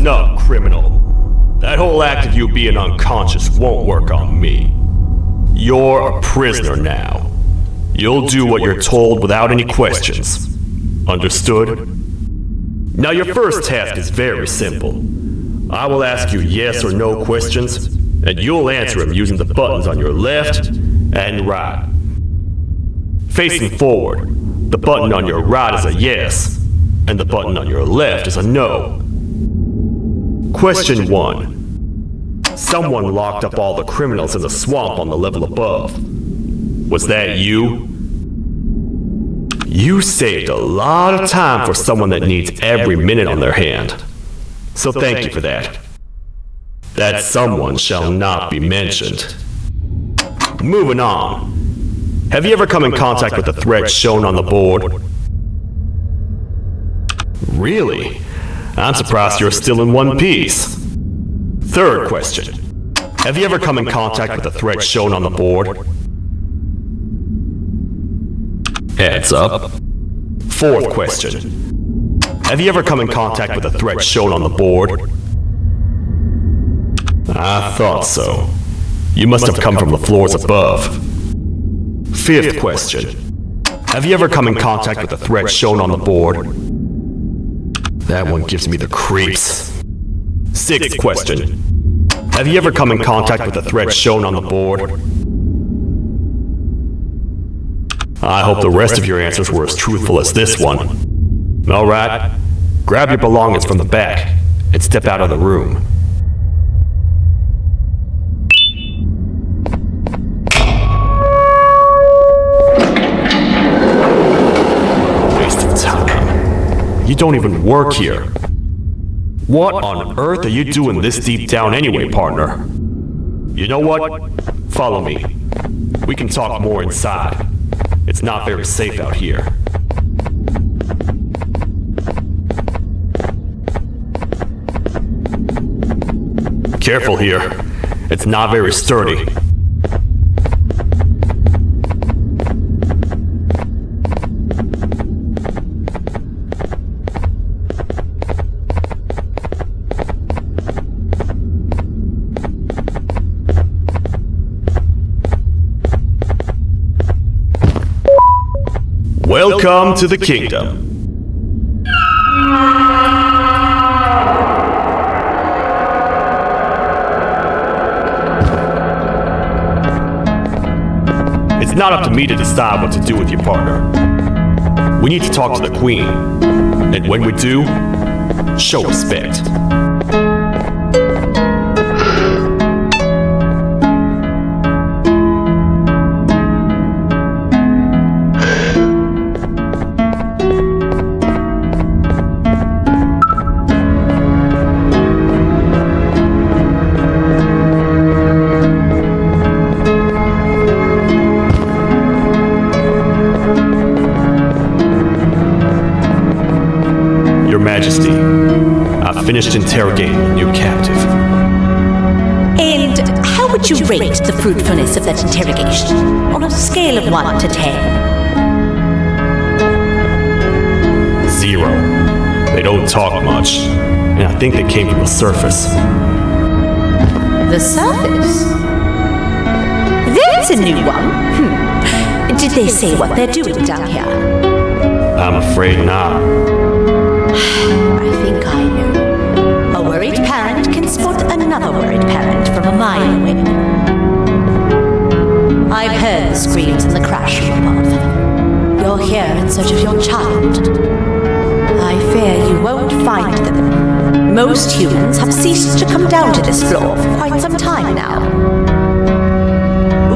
Listen up, criminal. That whole act of you being unconscious won't work on me. You're a prisoner now. You'll do what you're told without any questions. Understood? Now your first task is very simple. I will ask you yes or no questions, and you'll answer them using the buttons on your left and right. Facing forward, the button on your right is a yes, and the button on your left is a no. Question 1. Someone locked up all the criminals in the swamp on the level above. Was that you? You saved a lot of time for someone that needs every minute on their hand. So thank you for that. That someone shall not be mentioned. Moving on. Have you ever come in contact with the threat shown on the board? Really? I'm surprised you're still in one piece. Third question. Have you ever come in contact with the threat shown on the board? Heads up. Fourth question. Have you ever come in contact with the threat shown on the board? I thought so. You must have come from the floors above. Fifth question. Have you ever come in contact with the threat shown on the board? That one gives me the creeps. Sixth question. Have you ever come in contact with the threat shown on the board? I hope the rest of your answers were as truthful as this one. Alright, grab your belongings from the back and step out of the room. Waste of time. You don't even work here. What on earth are you doing this deep down anyway, partner? You know what? Follow me. We can talk more inside. It's not very safe out here. Careful here. It's not very sturdy. Welcome to the kingdom. It's not up to me to decide what to do with your partner. We need to talk to the queen. And when we do, show respect. Majesty, I've finished interrogating the new captive. And how would you rate the fruitfulness of that interrogation on a scale of 1 to 10? 0. They don't talk much, and I think they came from the surface. The surface? There's a new one. Did they say what they're doing down here? I'm afraid not. I think I know. A worried parent can spot another worried parent from a mile away. I've heard the screams in the crash room above. You're here in search of your child. I fear you won't find them. Most humans have ceased to come down to this floor for quite some time now.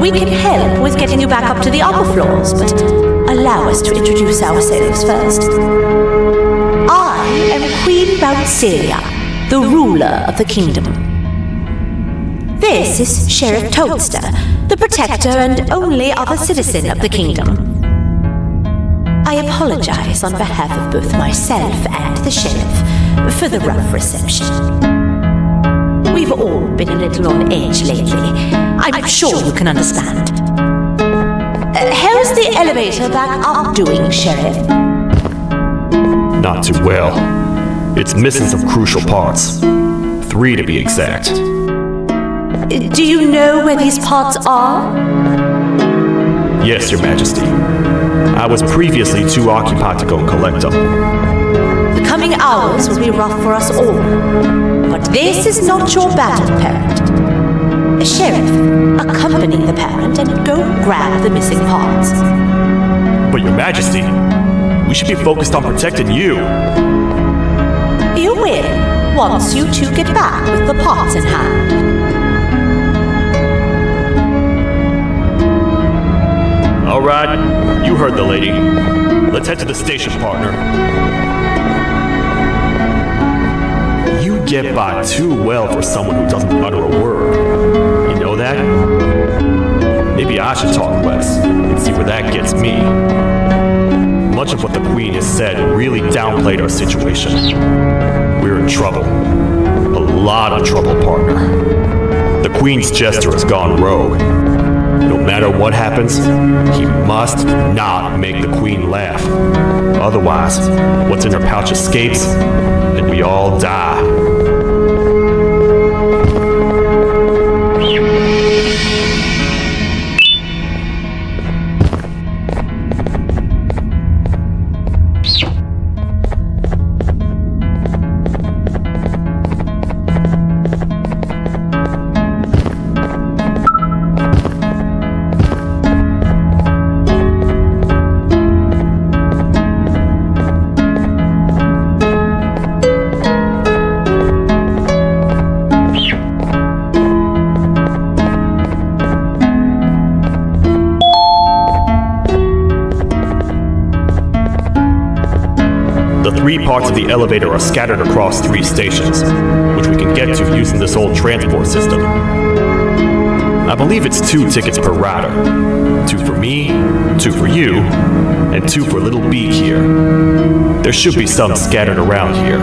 We can help with getting you back up to the upper floors, but allow us to introduce ourselves first. I am Queen Bouncelia, the ruler of the kingdom. This is Sheriff Toadster, the protector and only other citizen of the kingdom. I apologize on behalf of both myself and the sheriff for the rough reception. We've all been a little on edge lately. I'm sure you can understand. How's the elevator back up doing, Sheriff? Not too well. It's missing some crucial parts. 3 to be exact. Do you know where these pods are? Yes, Your Majesty. I was previously too occupied to go and collect them. The coming hours will be rough for us all. But this is not your battle, parent. Sheriff, accompany the parent and go grab the missing pods. But Your Majesty, we should be focused on protecting you. You will, once you two get back with the pods in hand. All right, you heard the lady. Let's head to the station, partner. You get by too well for someone who doesn't utter a word. You know that? Maybe I should talk less and see where that gets me. Much of what the Queen has said really downplayed our situation. We're in trouble. A lot of trouble, partner. The Queen's jester has gone rogue. No matter what happens, he must not make the Queen laugh. Otherwise, what's in her pouch escapes, and we all die. The 3 parts of the elevator are scattered across 3 stations, which we can get to using this old transport system. I believe it's 2 tickets per rider. 2 for me, 2 for you, and 2 for Little Beak here. There should be some scattered around here.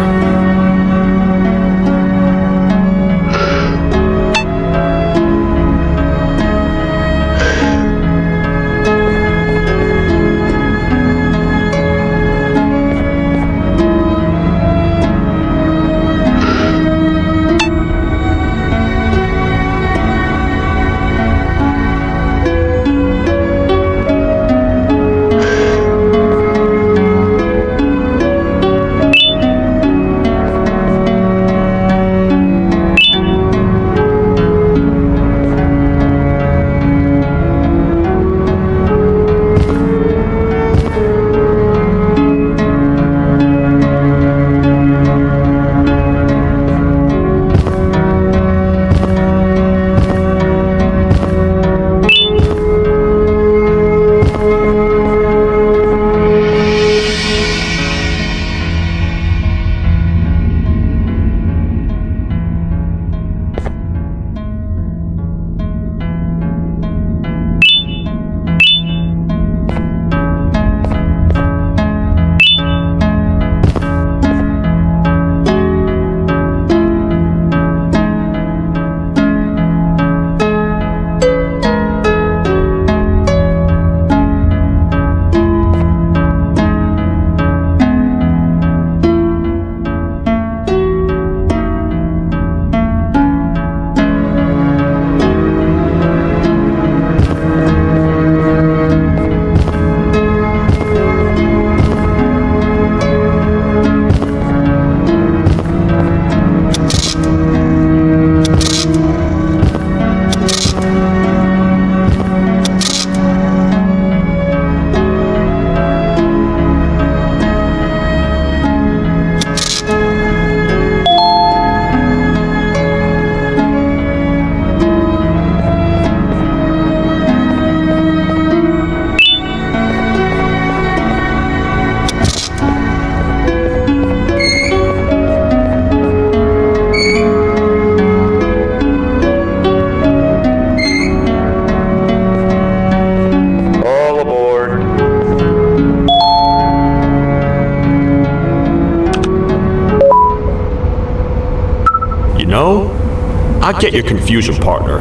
I get your confusion, partner.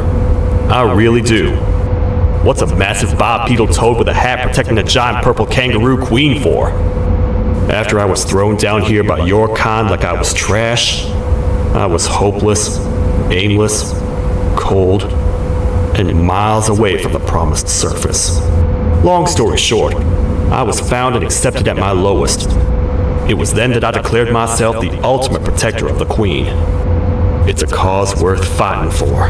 I really do. What's a massive bipedal toad with a hat protecting a giant purple kangaroo queen for? After I was thrown down here by your kind like I was trash? I was hopeless, aimless, cold, and miles away from the promised surface. Long story short, I was found and accepted at my lowest. It was then that I declared myself the ultimate protector of the Queen. It's a cause worth fighting for.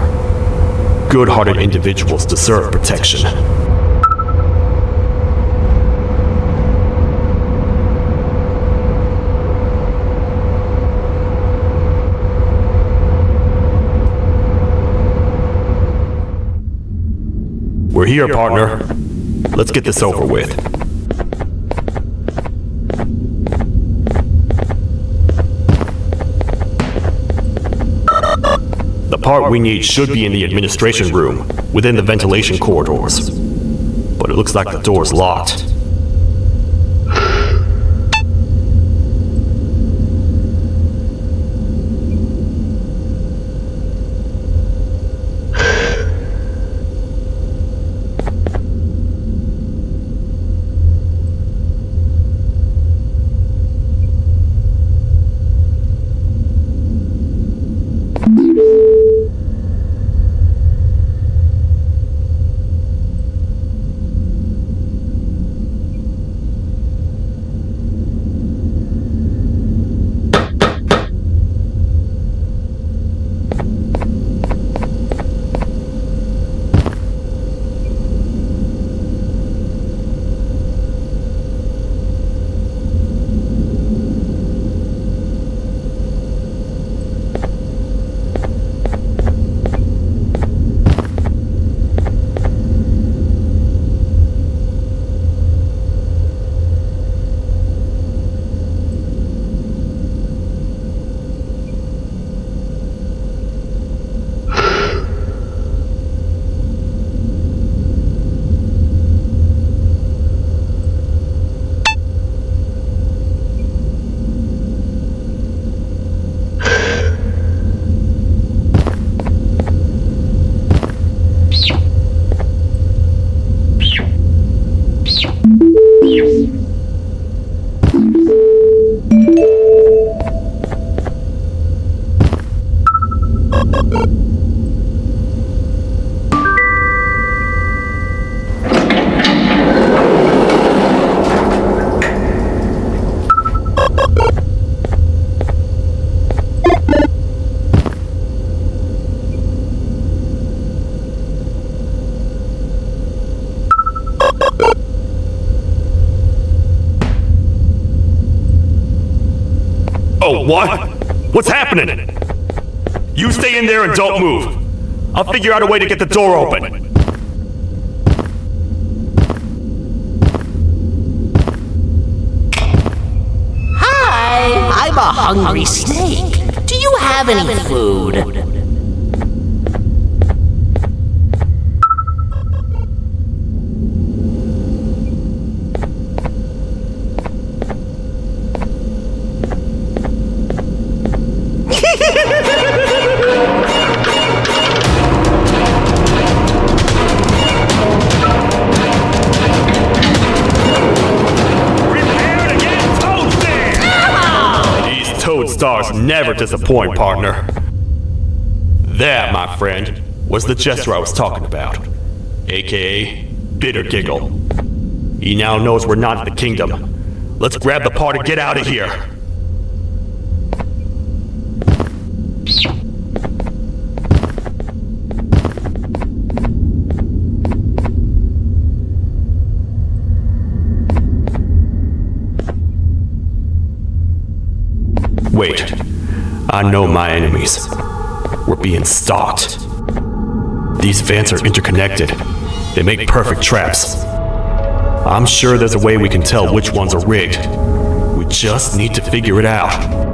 Good-hearted individuals deserve protection. We're here, partner. Let's get this over with. The part we need should be in the administration room, within the ventilation corridors. But it looks like the door's locked. Oh, what? What's happening? You stay in there and don't move. I'll figure out a way to get the door open. Hi, I'm a hungry snake. Do you have any food? Stars never disappoint, partner. That, my friend, was the jester I was talking about, aka Bitter Giggle. He now knows we're not in the kingdom. Let's grab the part and get out of here. Wait, I know my enemies. We're being stalked. These vents are interconnected. They make perfect traps. I'm sure there's a way we can tell which ones are rigged. We just need to figure it out.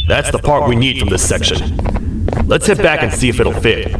That's the part we need from this section. Let's head back and see if it'll fit.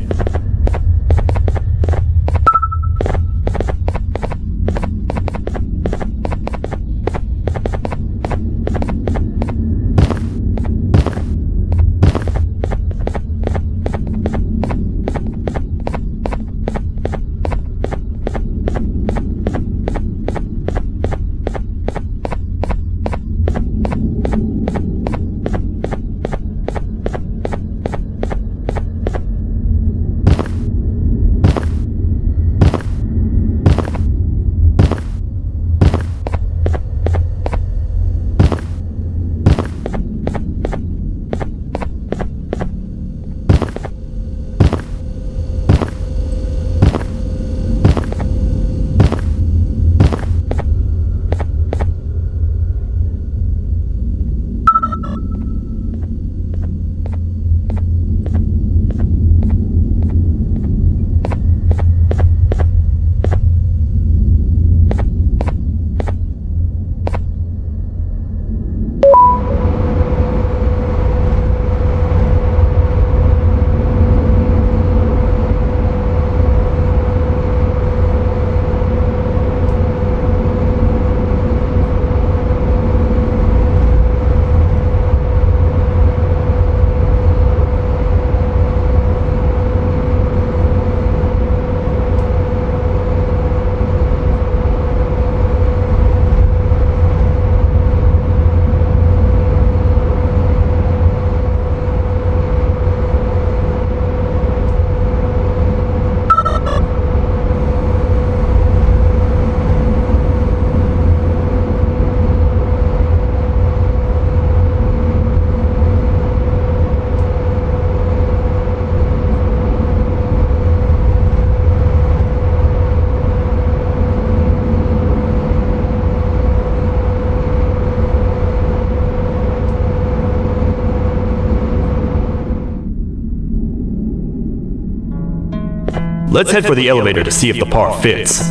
Let's head for the elevator to see if the part fits.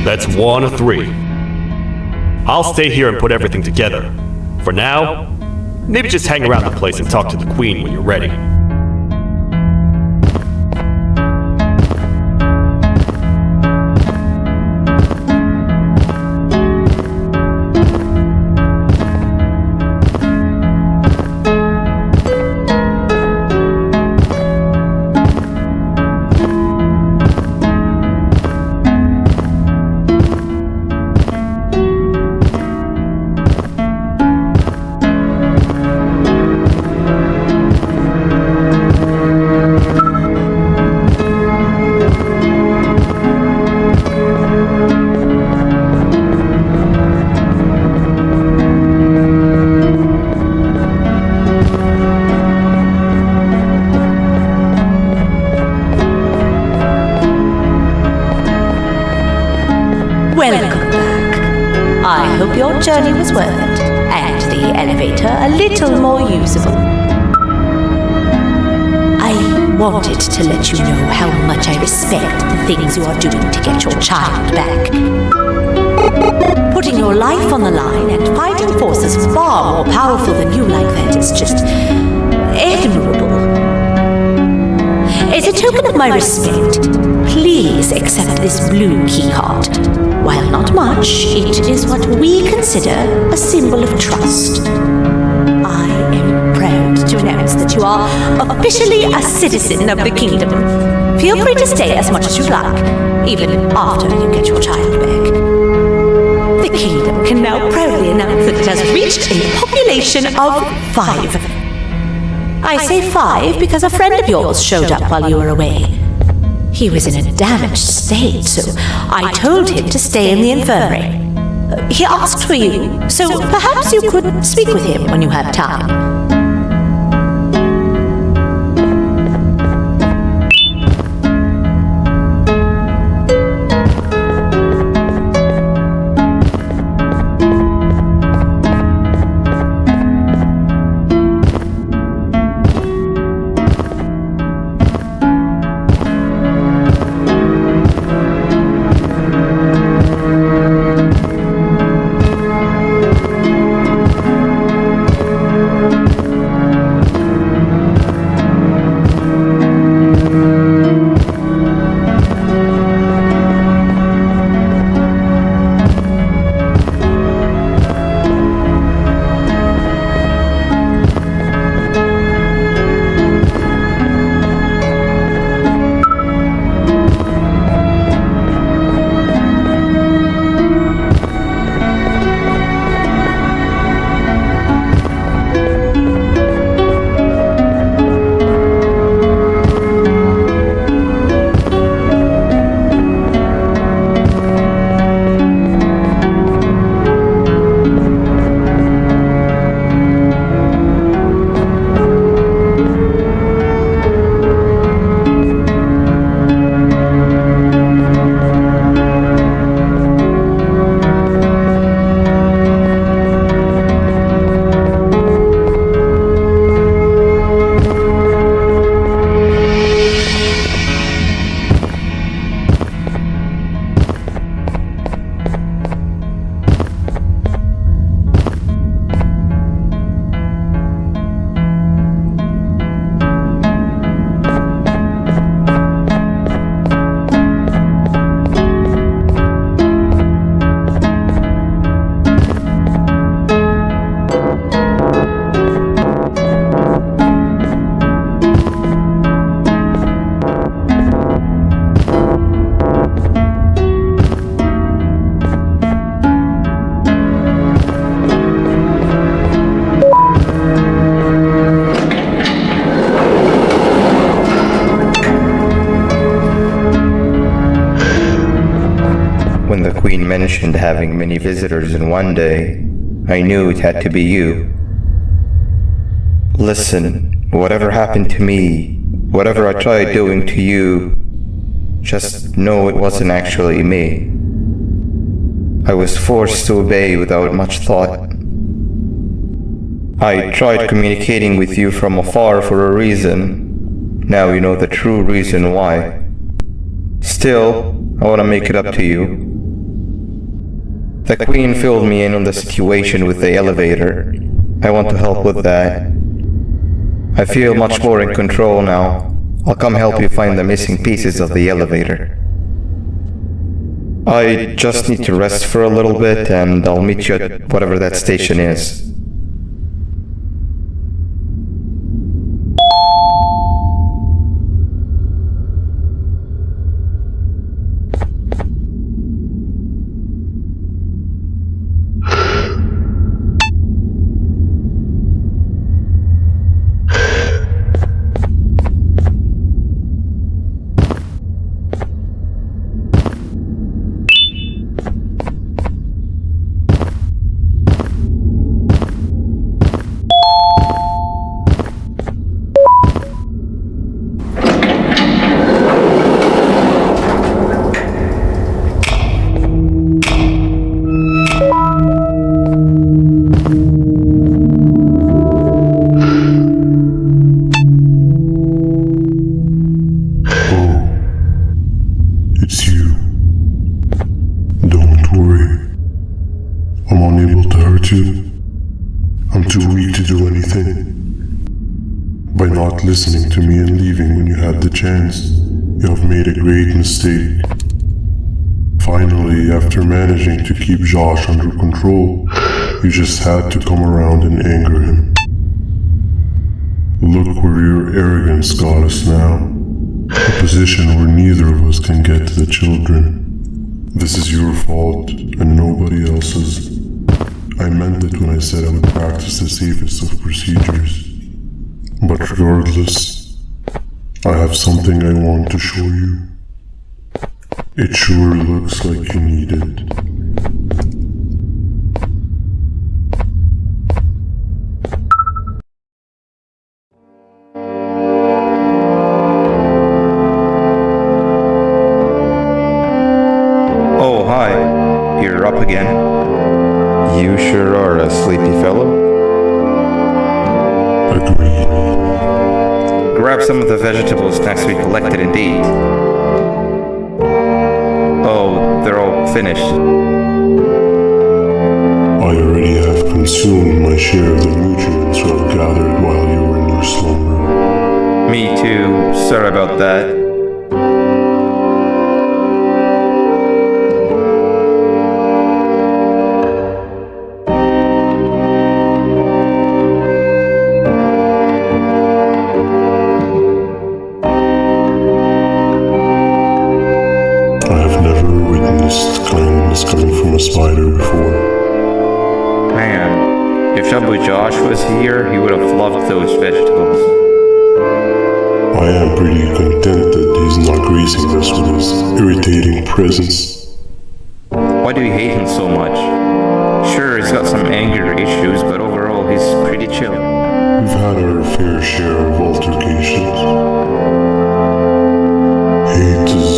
That's 1 of 3. I'll stay here and put everything together. For now, maybe just hang around the place and talk to the Queen when you're ready. journey was worth it, and the elevator a little more usable. I wanted to let you know how much I respect the things you are doing to get your child back. Putting your life on the line and fighting forces far more powerful than you like that is just admirable. As a token of my respect, please accept this blue keycard. While not much, it is what we consider a symbol of trust. I am proud to announce that you are officially a citizen of the kingdom. Feel free to stay as much as you like, even after you get your child back. The kingdom can now proudly announce that it has reached a population of 5. I say 5 because a friend of yours showed up while you were away. He was in a damaged state, so I told him to stay in the infirmary. He asked for you, so perhaps you could speak with him when you have time. When the Queen mentioned having many visitors in one day, I knew it had to be you. Listen, whatever happened to me, whatever I tried doing to you, just know it wasn't actually me. I was forced to obey without much thought. I tried communicating with you from afar for a reason. Now you know the true reason why. Still, I want to make it up to you. The Queen filled me in on the situation with the elevator. I want to help with that. I feel much more in control now. I'll come help you find the missing pieces of the elevator. I just need to rest for a little bit and I'll meet you at whatever that station is. I'm too weak to do anything. By not listening to me and leaving when you had the chance, you have made a great mistake. Finally, after managing to keep Josh under control, you just had to come around and anger him. Look where your arrogance got us now. A position where neither of us can get to the children. This is your fault and nobody else's. I meant it when I said I would practice the safest of procedures. But regardless, I have something I want to show you. It sure looks like you need it. Oh, hi. You're up again. You sure are a sleepy fellow. Agreed. Grab some of the vegetable snacks we collected indeed. Oh, they're all finished. I already have consumed my share of the nutrients you have gathered while you were in your slumber. Me too. Sorry about that. I have never witnessed kindness coming from a spider before. Man, if Shabu Josh was here, he would have loved those vegetables. I am pretty content that he's not gracing us with his irritating presence. Why do you hate him so much? Sure, he's got some anger issues, but overall he's pretty chill. We've had our fair share of altercations. Hate is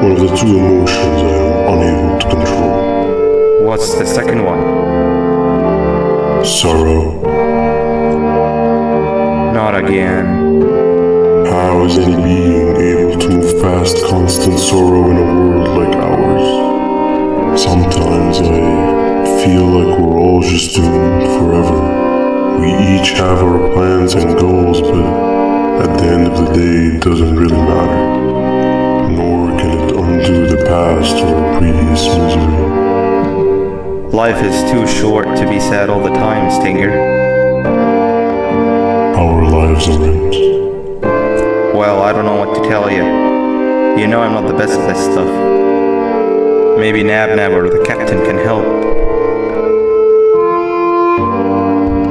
one of the two emotions I am unable to control. What's the second one? Sorrow. Not again. How is any being able to move past constant sorrow in a world like ours? Sometimes I feel like we're all just doomed forever. We each have our plans and goals, but at the end of the day, it doesn't really matter. Nor can it undo the past or previous misery. Life is too short to be sad all the time, Stinger. Our lives aren't. Well, I don't know what to tell you. You know I'm not the best at this stuff. Maybe Nab or the captain can help.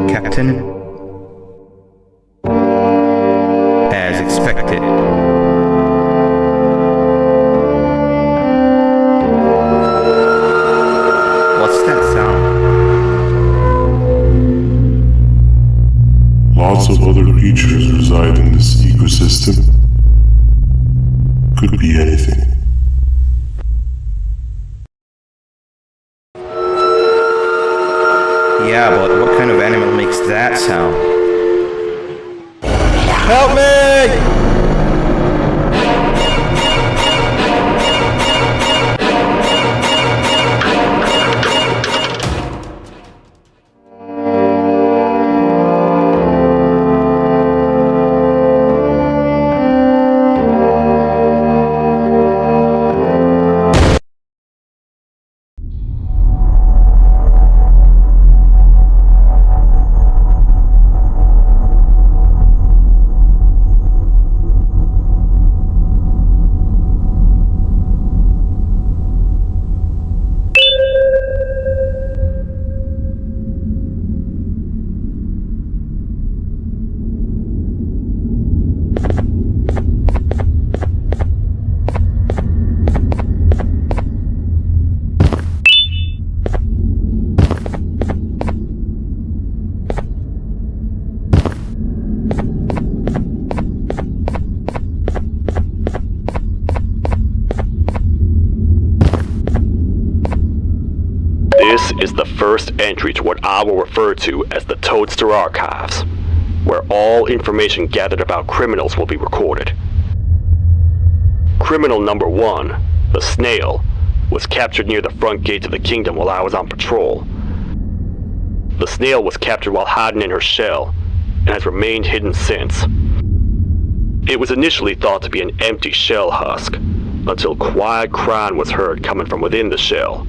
Captain? As expected. What's that sound? Lots of other creatures reside in this ecosystem. Could be anything. Yeah, but what kind of animal makes that sound? Help me! This is the first entry to what I will refer to as the Toadster Archives, where all information gathered about criminals will be recorded. Criminal number 1, the snail, was captured near the front gate to the kingdom while I was on patrol. The snail was captured while hiding in her shell, and has remained hidden since. It was initially thought to be an empty shell husk, until quiet crying was heard coming from within the shell.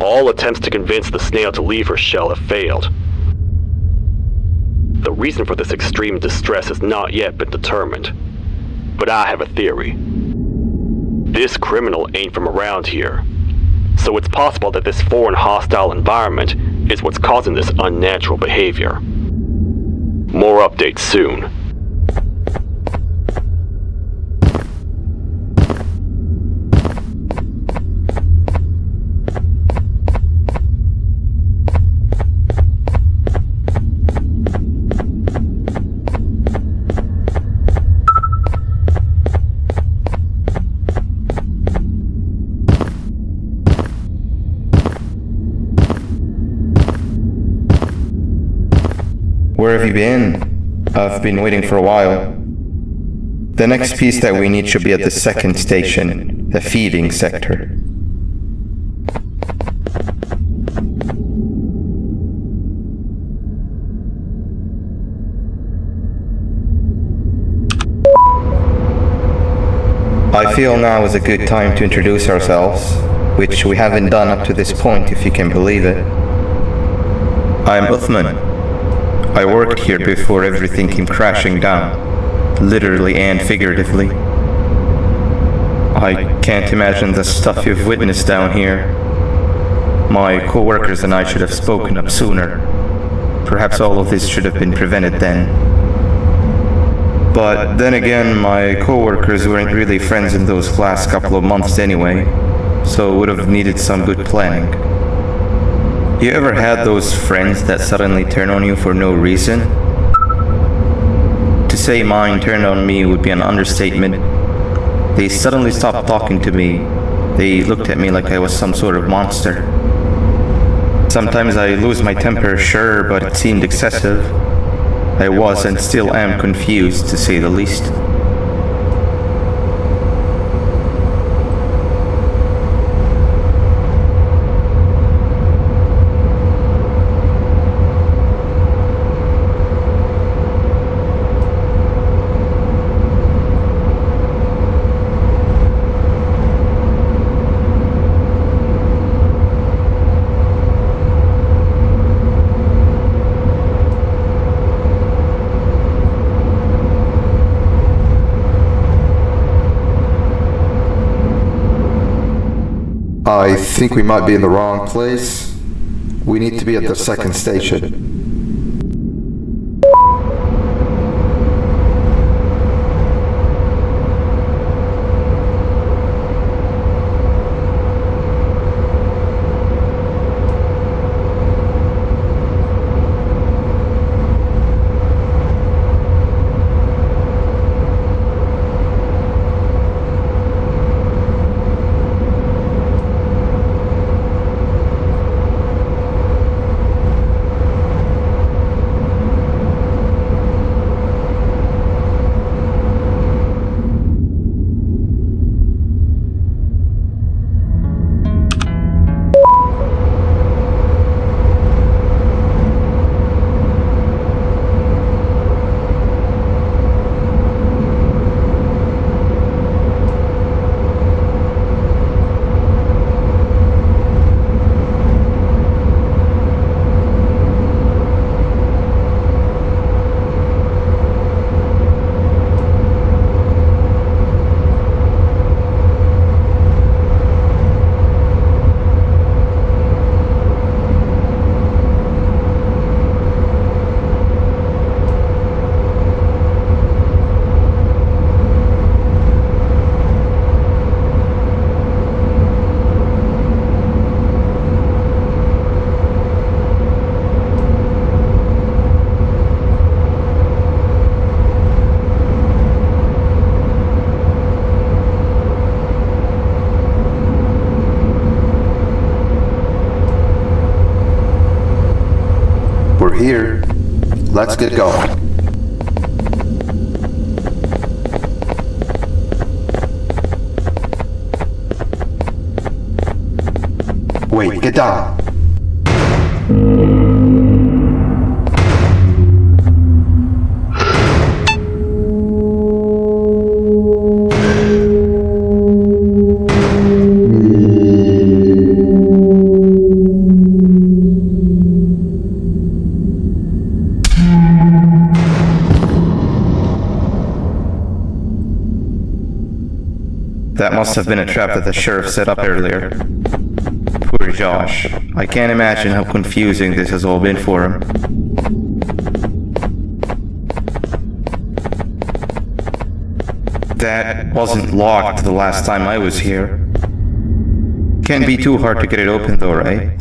All attempts to convince the snail to leave her shell have failed. The reason for this extreme distress has not yet been determined, but I have a theory. This criminal ain't from around here, so it's possible that this foreign hostile environment is what's causing this unnatural behavior. More updates soon. Where have you been? I've been waiting for a while. The next piece that we need should be at the second station, the feeding sector. I feel now is a good time to introduce ourselves, which we haven't done up to this point, if you can believe it. I'm Uthman. I worked here before everything came crashing down, literally and figuratively. I can't imagine the stuff you've witnessed down here. My co-workers and I should have spoken up sooner. Perhaps all of this should have been prevented then. But then again, my co-workers weren't really friends in those last couple of months anyway, so would have needed some good planning. You ever had those friends that suddenly turn on you for no reason? To say mine turned on me would be an understatement. They suddenly stopped talking to me. They looked at me like I was some sort of monster. Sometimes I lose my temper, sure, but it seemed excessive. I was and still am confused, to say the least. I think we might be in the wrong place. We need to be at the second station. We're here. Let's get going. Wait, get down. That must have been a trap that the sheriff set up earlier. Poor Josh. I can't imagine how confusing this has all been for him. That wasn't locked the last time I was here. Can't be too hard to get it open though, right?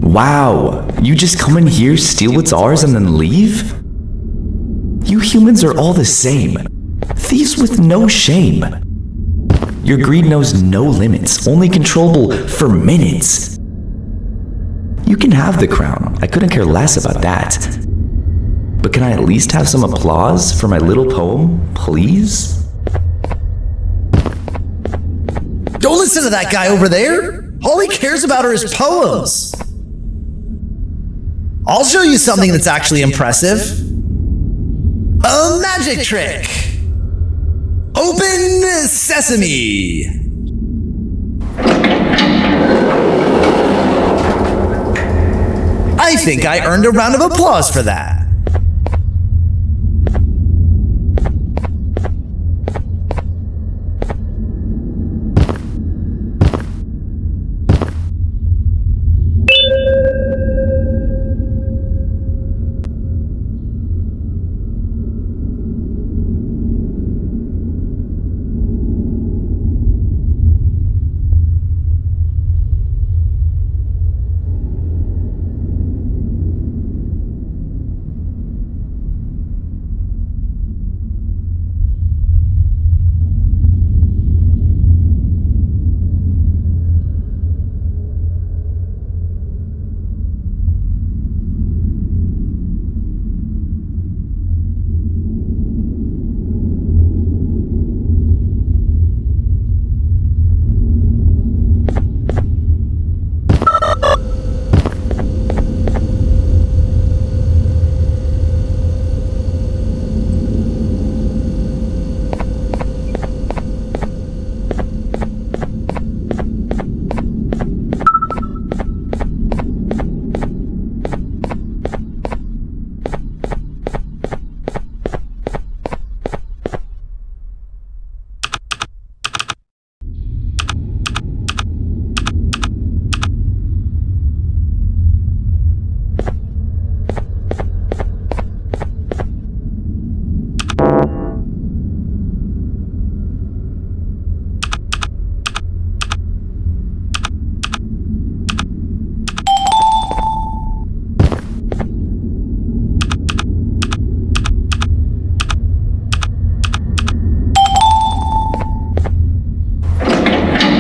Wow, you just come in here, steal what's ours, and then leave? You humans are all the same. Thieves with no shame. Your greed knows no limits, only controllable for minutes. You can have the crown, I couldn't care less about that. But can I at least have some applause for my little poem, please? Don't listen to that guy over there! All he cares about are his poems! I'll show you something that's actually impressive. A magic trick! Open sesame! I think I earned a round of applause for that.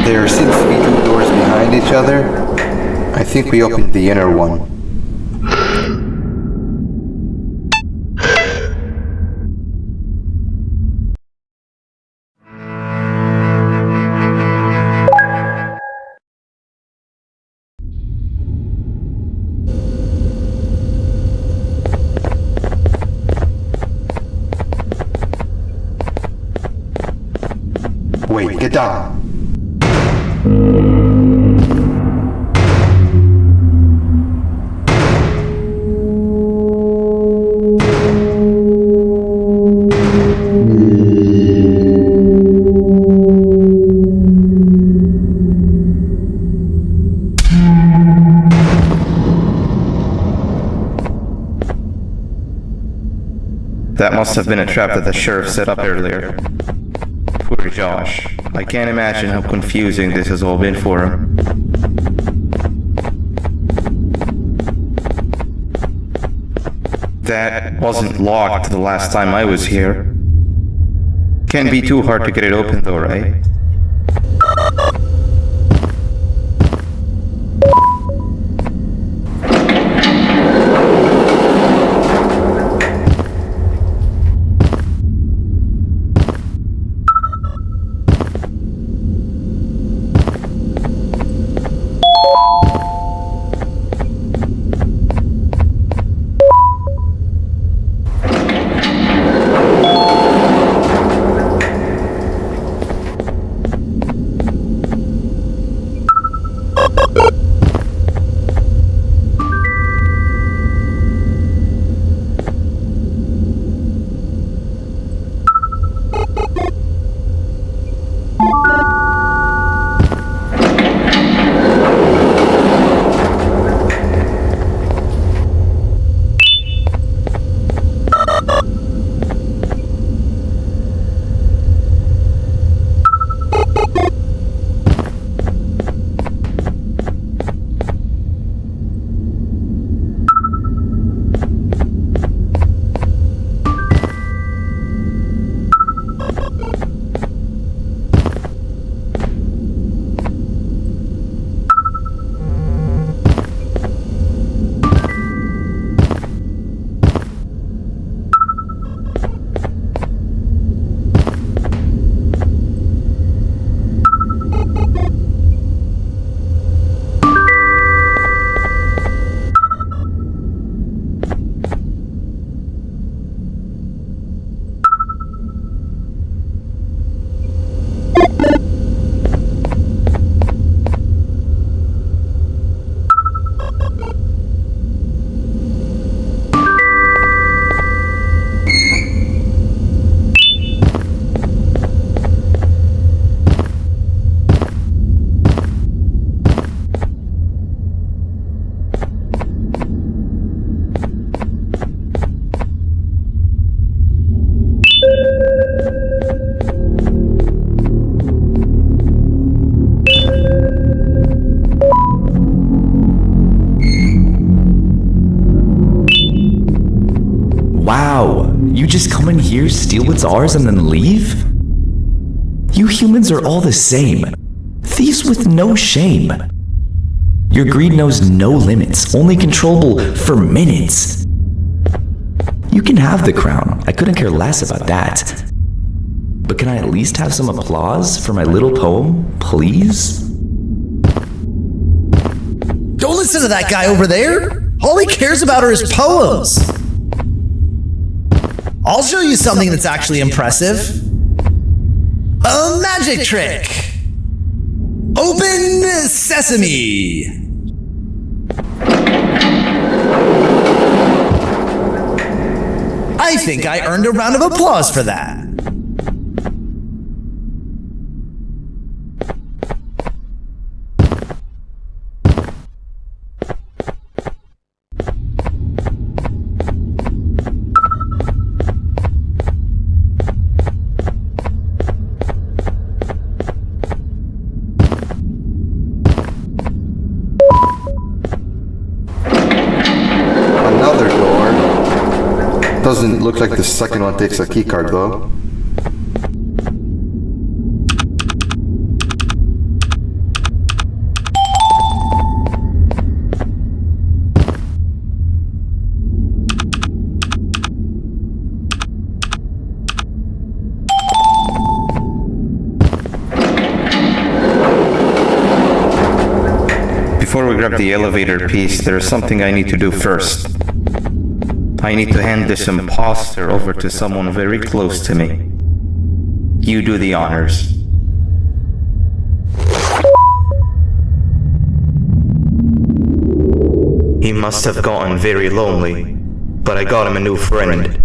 There seems to be two doors behind each other. I think we opened the inner one. Wait, get down. That must have been a trap that the sheriff set up earlier. Poor Josh. I can't imagine how confusing this has all been for him. That wasn't locked the last time I was here. Can't be too hard to get it open though, right? just come in here, steal what's ours, and then leave? You humans are all the same. Thieves with no shame. Your greed knows no limits, only controllable for minutes. You can have the crown. I couldn't care less about that. But can I at least have some applause for my little poem, please? Don't listen to that guy over there. All he cares about are his poems. I'll show you something that's actually impressive. A magic trick. Open sesame. I think I earned a round of applause for that. Another door. Doesn't look like the second one takes a keycard though. Before we grab the elevator piece, there's something I need to do first. I need to hand this imposter over to someone very close to me. You do the honors. He must have gotten very lonely, but I got him a new friend.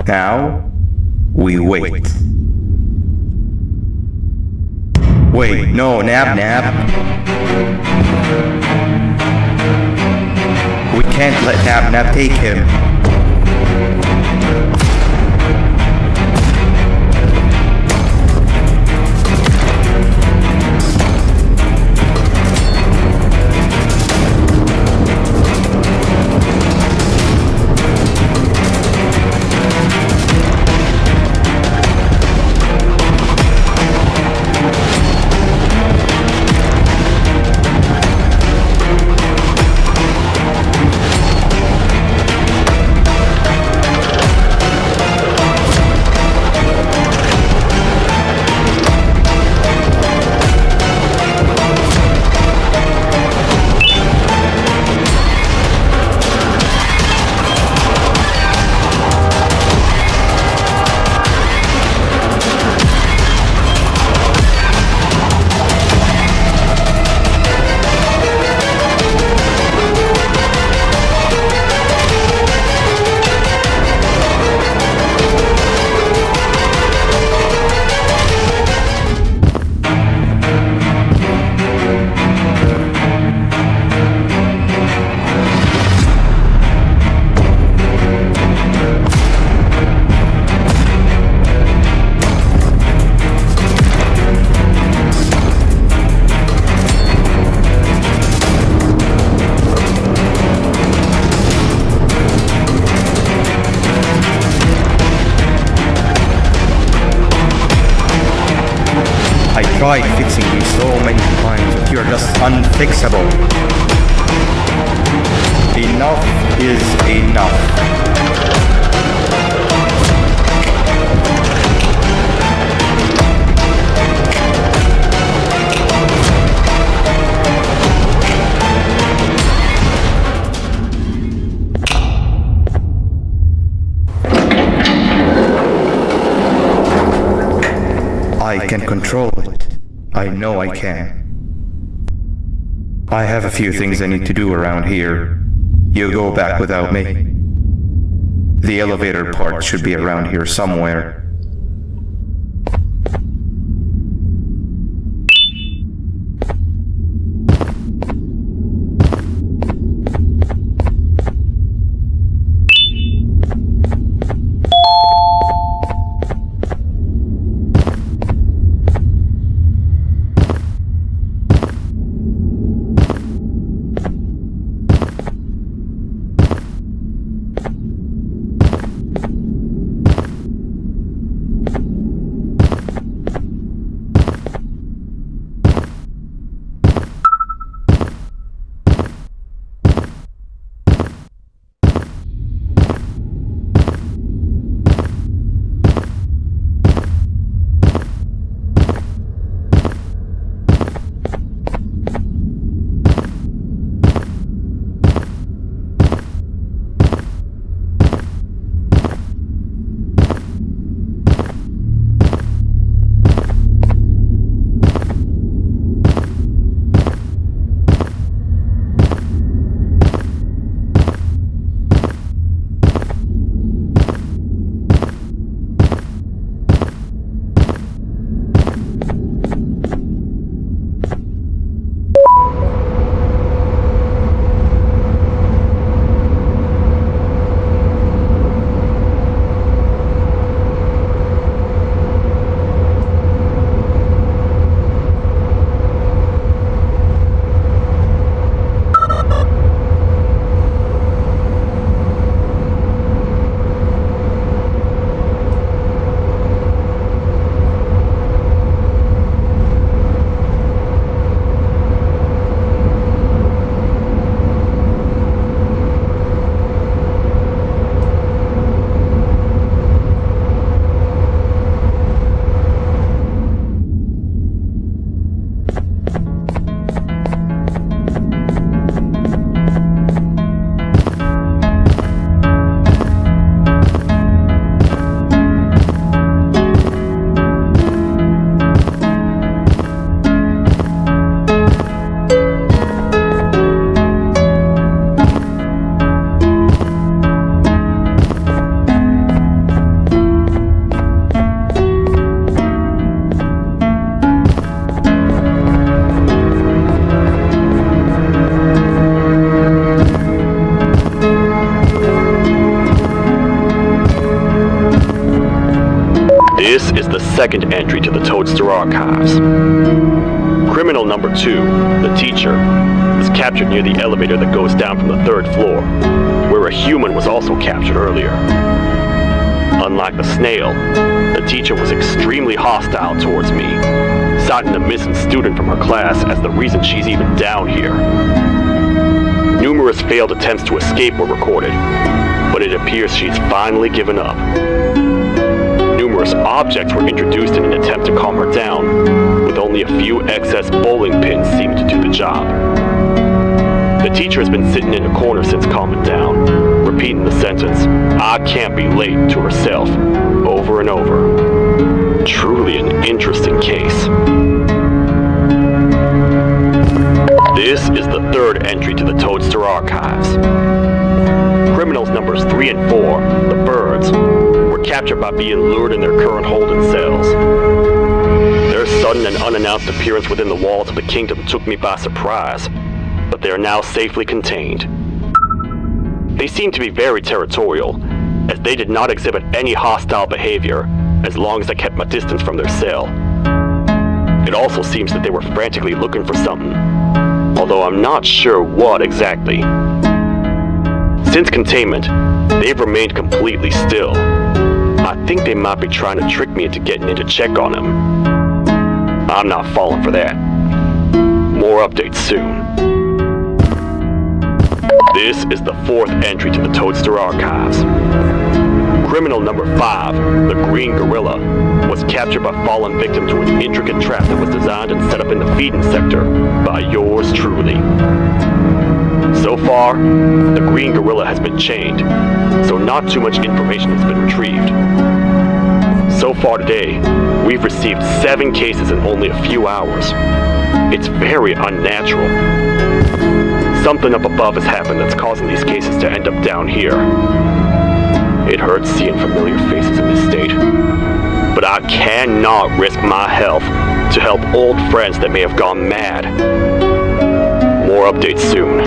Now, we wait. Wait, no, Nab. We can't let Nab take him. I tried fixing you so many times, but you're just unfixable. Enough is enough. I can control it. I know I can. I have a few things I need to do around here. You go back without me. The elevator part should be around here somewhere. This is the second entry to the Toadster archives. Criminal number 2, the teacher, was captured near the elevator that goes down from the 3rd floor, where a human was also captured earlier. Unlike the snail, the teacher was extremely hostile towards me, citing the missing student from her class as the reason she's even down here. Numerous failed attempts to escape were recorded, but it appears she's finally given up. Numerous objects were introduced in an attempt to calm her down, with only a few excess bowling pins seeming to do the job. The teacher has been sitting in a corner since calming down, repeating the sentence, "I can't be late," to herself, over and over. Truly an interesting case. This is the 3rd entry to the Toadster archives. Criminals numbers 3 and 4, the birds, were captured by being lured in their current holding cells. Their sudden and unannounced appearance within the walls of the kingdom took me by surprise, but they are now safely contained. They seem to be very territorial, as they did not exhibit any hostile behavior as long as I kept my distance from their cell. It also seems that they were frantically looking for something, although I'm not sure what exactly. Since containment, they've remained completely still. I think they might be trying to trick me into getting in to check on them. I'm not falling for that. More updates soon. This is the 4th entry to the Toadster archives. Criminal number 5, the Green Gorilla, was captured by falling victim to an intricate trap that was designed and set up in the feeding sector by yours truly. So far, the Green Gorilla has been chained, so not too much information has been retrieved. So far today, we've received 7 cases in only a few hours. It's very unnatural. Something up above has happened that's causing these cases to end up down here. It hurts seeing familiar faces in this state, but I cannot risk my health to help old friends that may have gone mad. More updates soon.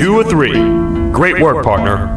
2 of 3. Great work, partner.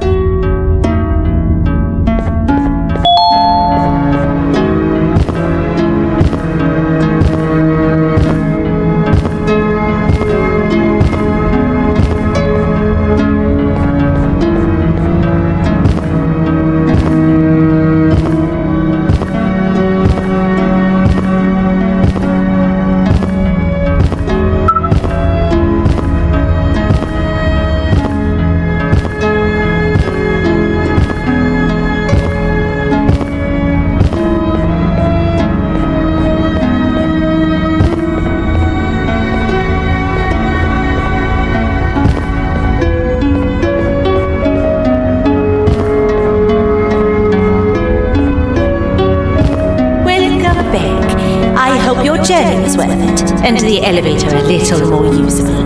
Journey was worth it, and the elevator a little more usable.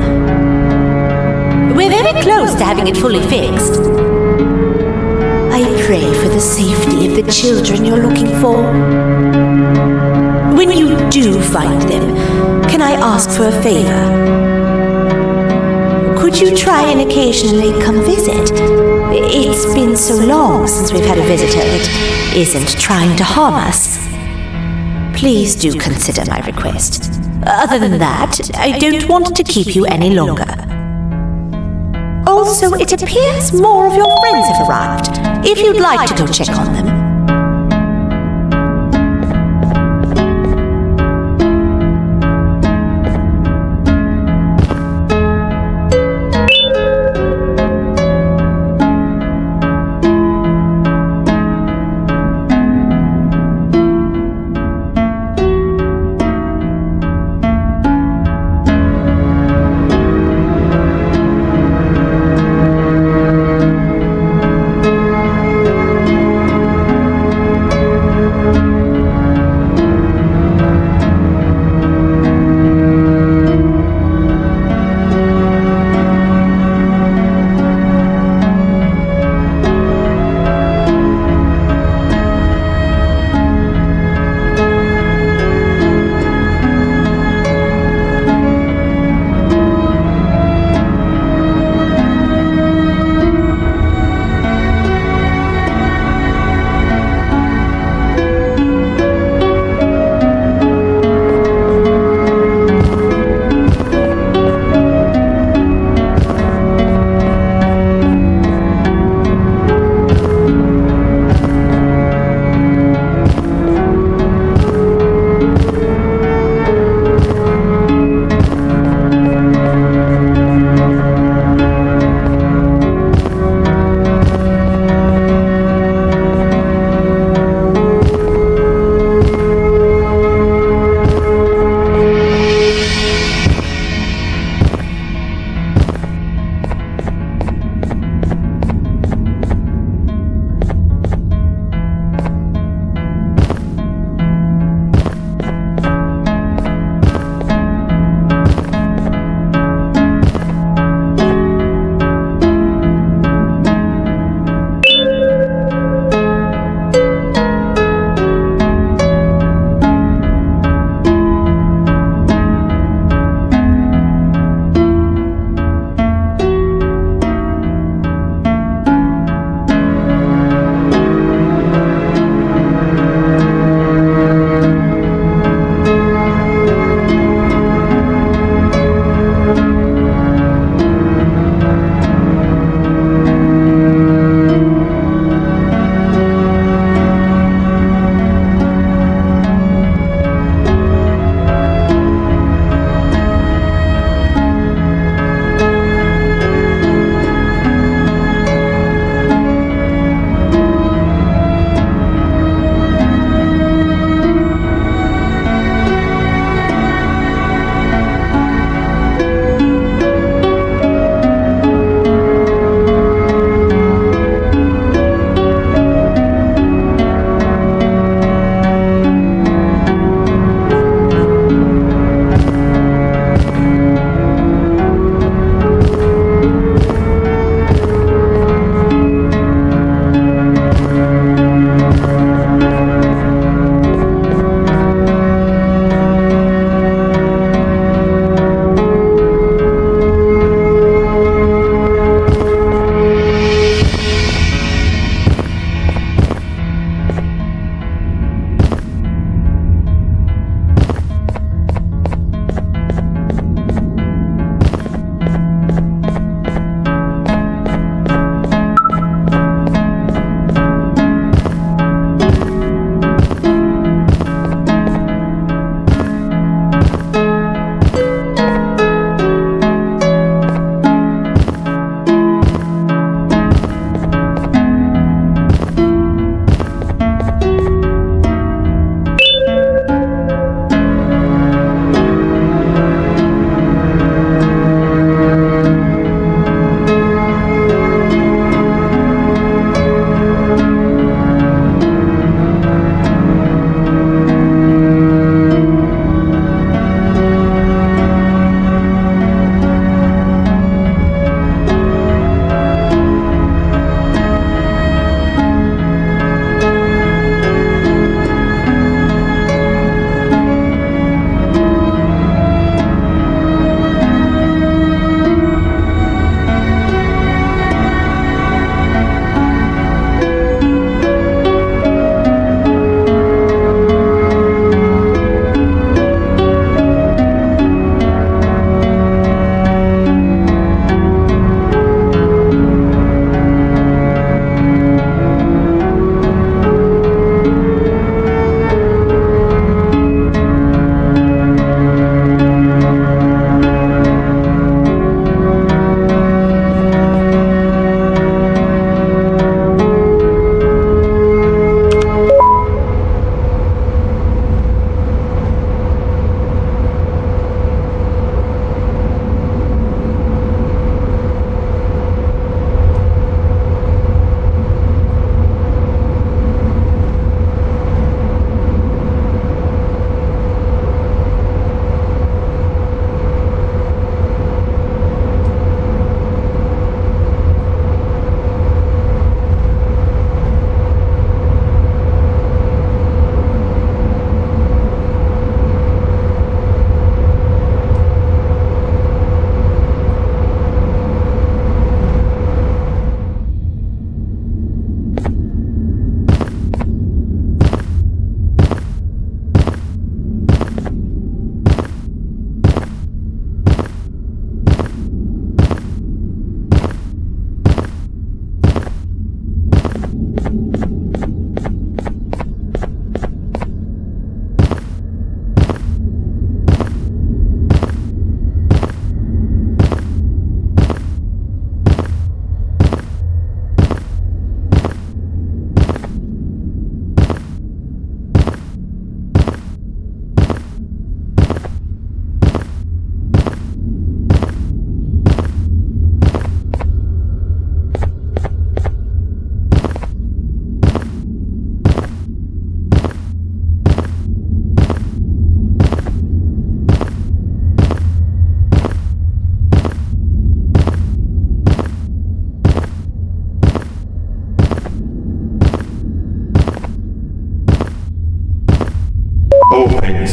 We're very close to having it fully fixed. I pray for the safety of the children you're looking for. When you do find them, can I ask for a favor? Could you try and occasionally come visit? It's been so long since we've had a visitor that isn't trying to harm us. Please do consider my request. Other than that, I don't want to keep you any longer. Also, it appears more of your friends have arrived, if you'd like to go check on them.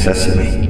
sesame.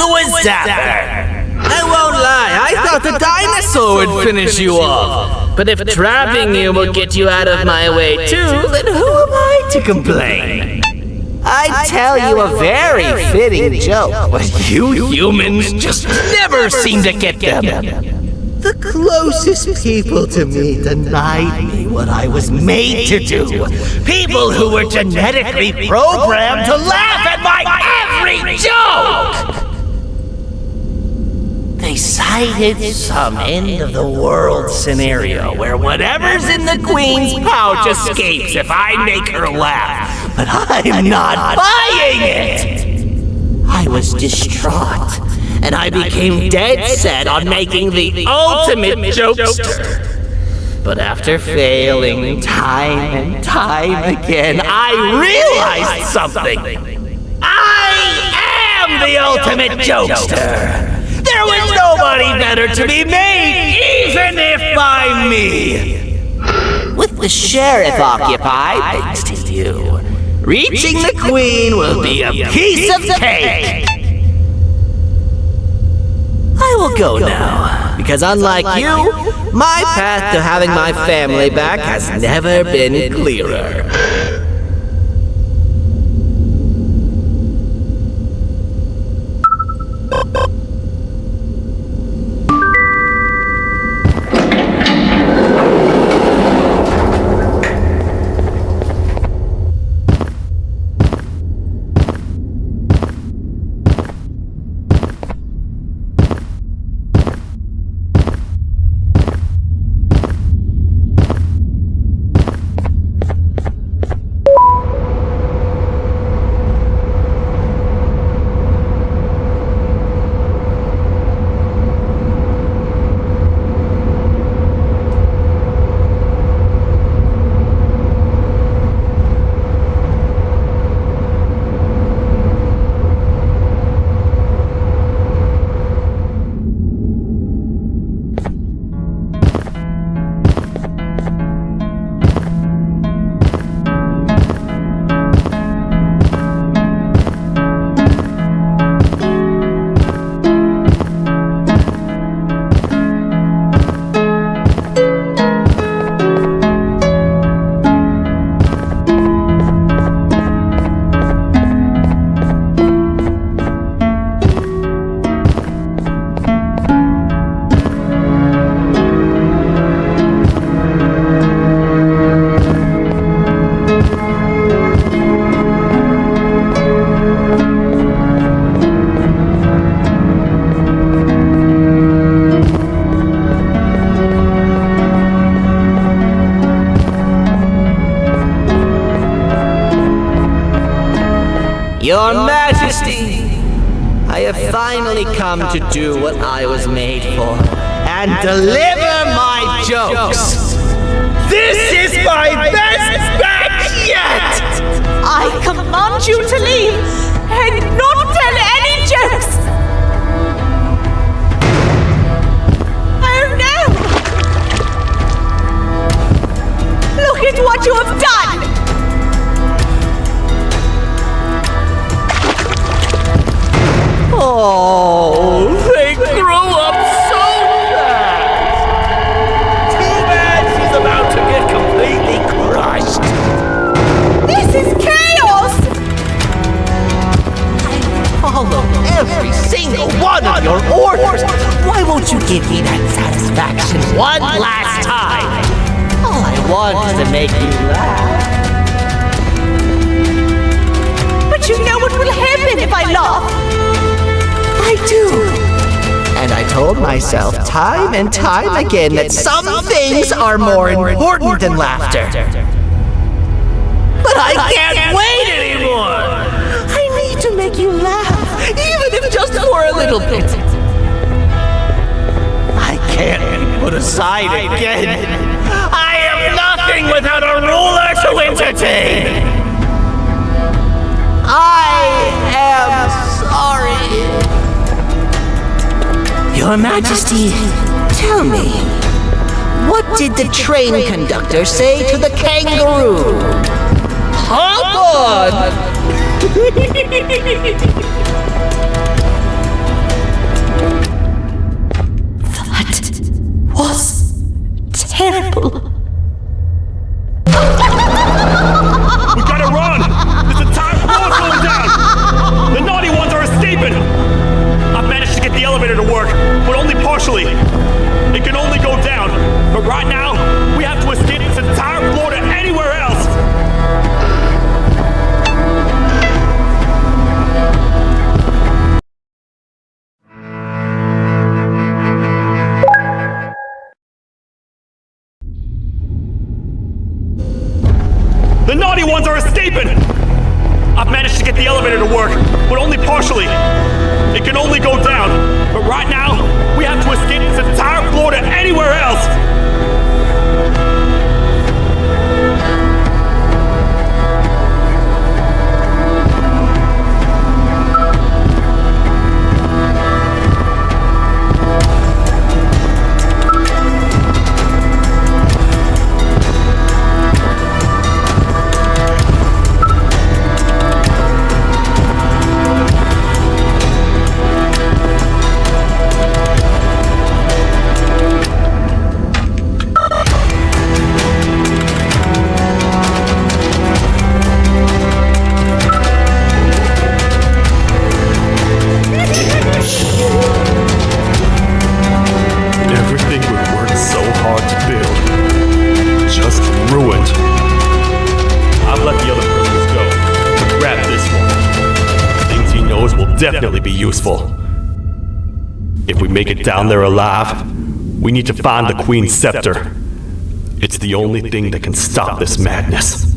was Zapper. I won't lie, I thought the dinosaur would finish you off. But if trapping you will get you out of my way too, then who am I to complain? I'd tell you a very fitting joke, but you humans just never seem to get them. The closest people to me denied me what I was made to do. People who were genetically programmed to laugh at my every joke! They cited some end-of-the-world scenario where whatever's in the Queen's pouch escapes if I make her laugh. But I'm not buying it! I was distraught, and I became dead set on making the ultimate jokester. But after failing time and time again, I realized something. I am the ultimate jokester! There was nobody better to be made, even if by me! With the sheriff occupied, thanks to you, reaching the Queen will be a piece of cake! I will go now, because unlike you, my path to having my family back has never been clearer. Your Majesty, I have finally come to do what I was made for, and deliver my jokes. This is my best batch yet! I command you to leave and not tell any jokes! Oh no! Look at what you have done! Oh, they grew up so fast! Too bad she's about to get completely crushed. This is chaos! I follow every single one of your orders. Why won't you give me that satisfaction one last time? All I want is to make you laugh. But you know what will happen if I laugh? I do. And I told myself time and time again that some things are more important than laughter. But I can't wait anymore! I need to make you laugh, even if just for a little bit. I can't be put aside again. I am nothing without a ruler to entertain. I am sorry. Your Majesty, tell me, what did the train conductor say to the kangaroo? Hop on! was terrible. We gotta run! There's a entire floor going down! The naughty ones are escaping! I've managed to get the elevator to work, but only partially. It can only go down, but right now, we have to escape this entire floor to anywhere else! The naughty ones are escaping! I've managed to get the elevator to work, but only partially. It can only go down, but right now, we have to escape this entire floor to anywhere else! Everything we worked so hard to build, just ruined. I've let the other prisoners go, but grab this one. Things he knows will definitely be useful. If we make it down there alive, we need to find the Queen's scepter. It's the only thing that can stop this madness.